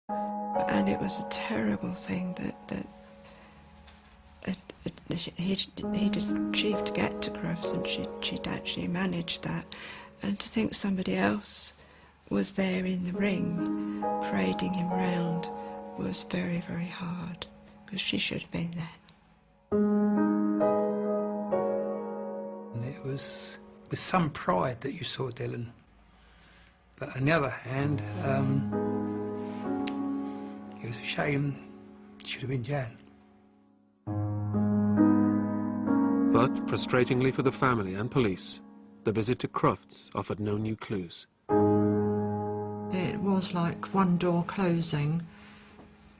And it was a terrible thing that he'd achieved to get to Crufts, and she'd actually managed that. And to think somebody else was there in the ring, parading him round, was very, very hard, because she should have been there. And it was with some pride that you saw Dylan. But on the other hand, it was a shame it should have been Jan. But, frustratingly for the family and police, the visit to Crufts offered no new clues. It was like one door closing,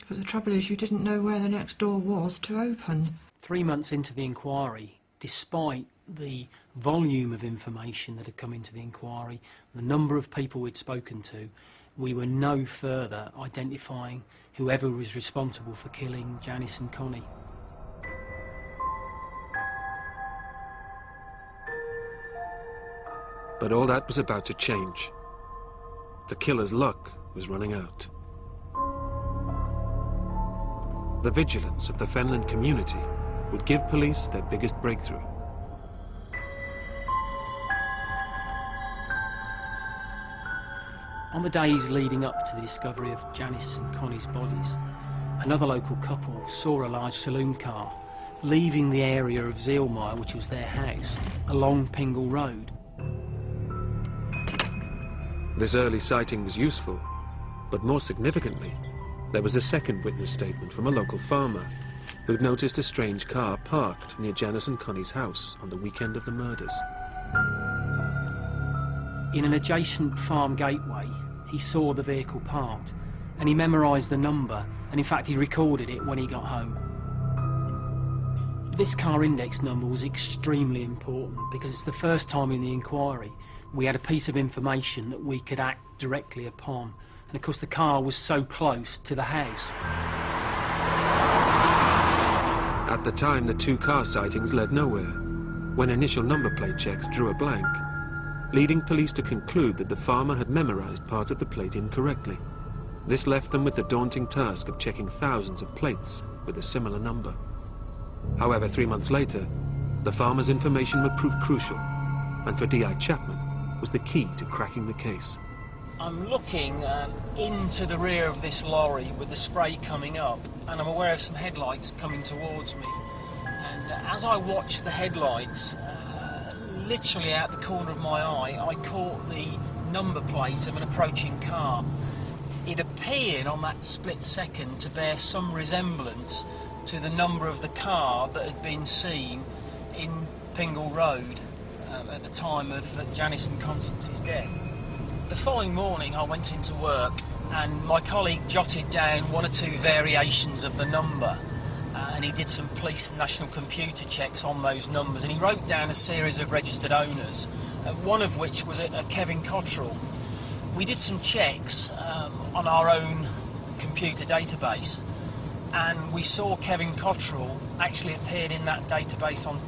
but the trouble is you didn't know where the next door was to open. 3 months into the inquiry, despite the volume of information that had come into the inquiry, the number of people we'd spoken to, we were no further identifying whoever was responsible for killing Janice and Connie. But all that was about to change. The killer's luck was running out. The vigilance of the Fenland community would give police their biggest breakthrough. On the days leading up to the discovery of Janice and Connie's bodies, another local couple saw a large saloon car leaving the area of Zeelmeyer, which was their house, along Pingle Road. This early sighting was useful, but more significantly, there was a second witness statement from a local farmer who'd noticed a strange car parked near Janice and Connie's house on the weekend of the murders. In an adjacent farm gateway, he saw the vehicle parked, and he memorised the number, and in fact he recorded it when he got home. This car index number was extremely important because it's the first time in the inquiry we had a piece of information that we could act directly upon. And of course the car was so close to the house. At the time, the two car sightings led nowhere, when initial number plate checks drew a blank, leading police to conclude that the farmer had memorised part of the plate incorrectly. This left them with the daunting task of checking thousands of plates with a similar number. However, 3 months later, the farmer's information would prove crucial, and for D.I. Chapman was the key to cracking the case. I'm looking into the rear of this lorry with the spray coming up, and I'm aware of some headlights coming towards me. And as I watched the headlights, literally out the corner of my eye, I caught the number plate of an approaching car. It appeared on that split second to bear some resemblance to the number of the car that had been seen in Pingle Road at the time of Janice and Constance's death. The following morning I went into work and my colleague jotted down one or two variations of the number, and he did some police national computer checks on those numbers, and he wrote down a series of registered owners, one of which was a Kevin Cottrell. We did some checks on our own computer database, and we saw Kevin Cottrell actually appeared in that database on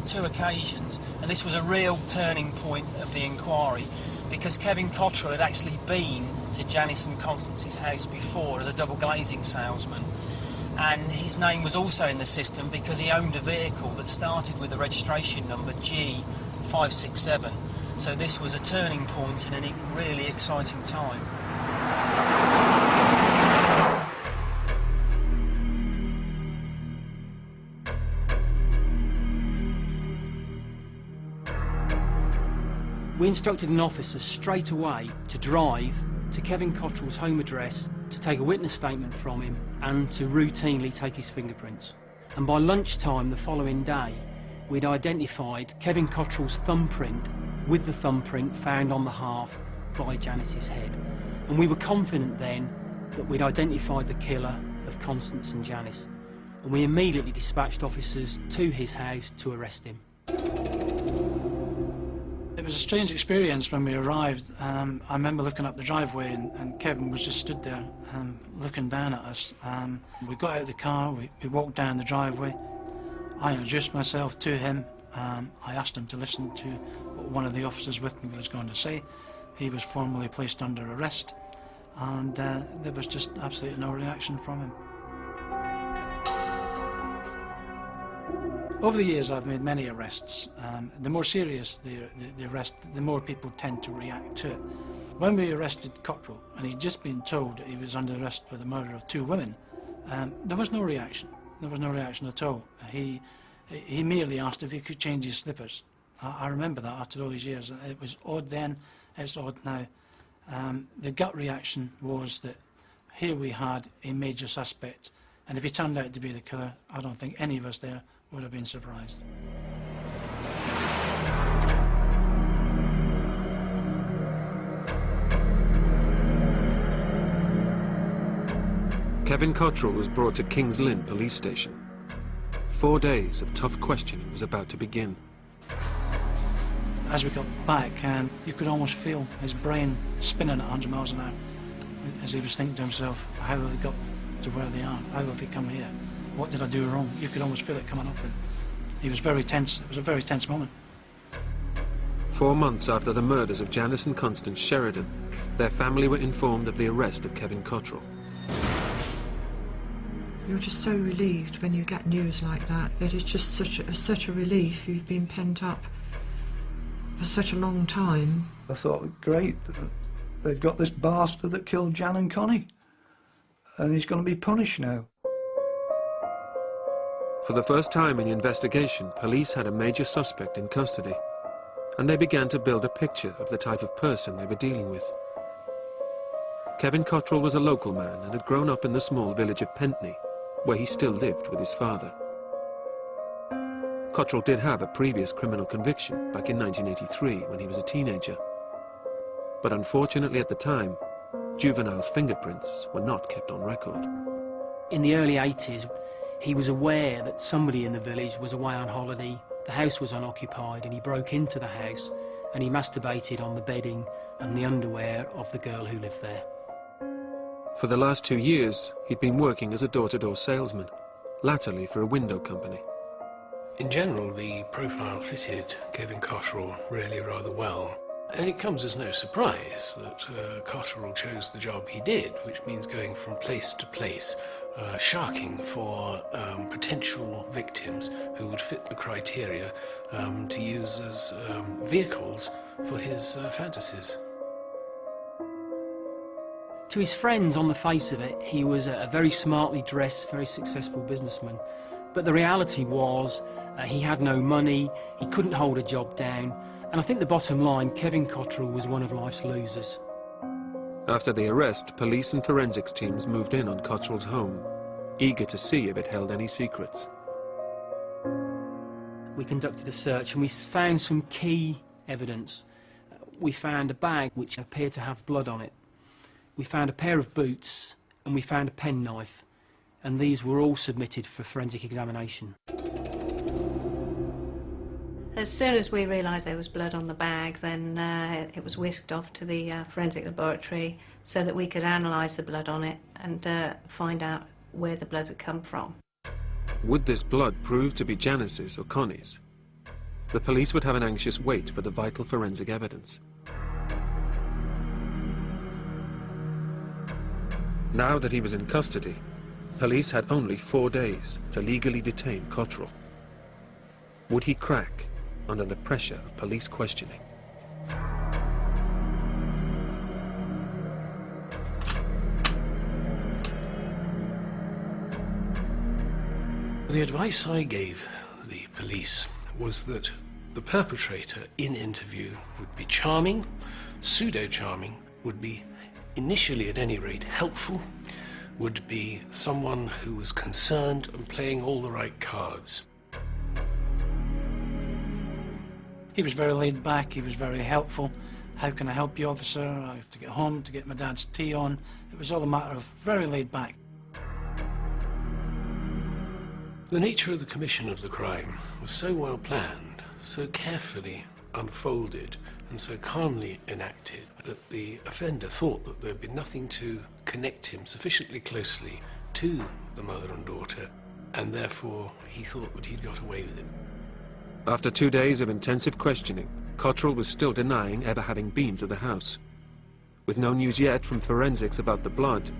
two occasions, and this was a real turning point of the inquiry, because Kevin Cottrell had actually been to Janice and Constance's house before as a double glazing salesman, and his name was also in the system because he owned a vehicle that started with the registration number G567. So this was a turning point and a really exciting time. We instructed an officer straight away to drive to Kevin Cottrell's home address to take a witness statement from him and to routinely take his fingerprints. And by lunchtime the following day, we'd identified Kevin Cottrell's thumbprint with the thumbprint found on the hearth by Janice's head. And we were confident then that we'd identified the killer of Constance and Janice. And we immediately dispatched officers to his house to arrest him. It was a strange experience when we arrived. I remember looking up the driveway and Kevin was just stood there looking down at us. We got out of the car, we walked down the driveway. I introduced myself to him. I asked him to listen to what one of the officers with me was going to say. He was formally placed under arrest, and there was just absolutely no reaction from him. Over the years I've made many arrests. The more serious the arrest, the more people tend to react to it. When we arrested Cottrell, and he'd just been told that he was under arrest for the murder of 2 women, there was no reaction. There was no reaction at all. He merely asked if he could change his slippers. I remember that after all these years. It was odd then, it's odd now. The gut reaction was that here we had a major suspect, and if he turned out to be the killer, I don't think any of us there would have been surprised. Kevin Cottrell was brought to Kings Lynn police station. 4 days of tough questioning was about to begin. As we got back, you could almost feel his brain spinning at 100 miles an hour as he was thinking to himself, how have they got to where they are? How have they come here? What did I do wrong? You could almost feel it coming up. He was very tense. It was a very tense moment. 4 months after the murders of Janice and Constance Sheridan, their family were informed of the arrest of Kevin Cottrell. You're just so relieved when you get news like that. It is just such a relief. You've been pent up for such a long time. I thought, great, they've got this bastard that killed Jan and Connie, and he's going to be punished now. For the first time in the investigation, police had a major suspect in custody, and they began to build a picture of the type of person they were dealing with. Kevin Cottrell was a local man and had grown up in the small village of Pentney, where he still lived with his father. Cottrell did have a previous criminal conviction back in 1983 when he was a teenager. But unfortunately at the time, juveniles' fingerprints were not kept on record. In the early 80s, he was aware that somebody in the village was away on holiday, the house was unoccupied, and he broke into the house and he masturbated on the bedding and the underwear of the girl who lived there. For the last 2 years, he'd been working as a door-to-door salesman, latterly for a window company. In general, the profile fitted Kevin Cottrell really rather well. And it comes as no surprise that Cottrell chose the job he did, which means going from place to place, sharking for potential victims who would fit the criteria to use as vehicles for his fantasies. To his friends, on the face of it, he was a very smartly dressed, very successful businessman. But the reality was he had no money, he couldn't hold a job down, and I think the bottom line, Kevin Cottrell was one of life's losers. After the arrest, police and forensics teams moved in on Cottrell's home, eager to see if it held any secrets. We conducted a search and we found some key evidence. We found a bag which appeared to have blood on it. We found a pair of boots and we found a penknife, and these were all submitted for forensic examination. As soon as we realised there was blood on the bag, then it was whisked off to the forensic laboratory so that we could analyse the blood on it and find out where the blood had come from. Would this blood prove to be Janice's or Connie's? The police would have an anxious wait for the vital forensic evidence. Now that he was in custody, police had only 4 days to legally detain Cottrell. Would he crack under the pressure of police questioning? The advice I gave the police was that the perpetrator in interview would be charming, pseudo-charming, would be initially at any rate helpful, would be someone who was concerned and playing all the right cards. He was very laid back, he was very helpful. How can I help you, officer? I have to get home to get my dad's tea on. It was all a matter of very laid back. The nature of the commission of the crime was so well planned, so carefully unfolded, and so calmly enacted that the offender thought that there'd be nothing to connect him sufficiently closely to the mother and daughter, and therefore he thought that he'd got away with it. After 2 days of intensive questioning, Cottrell was still denying ever having been to the house. With no news yet from forensics about the blood,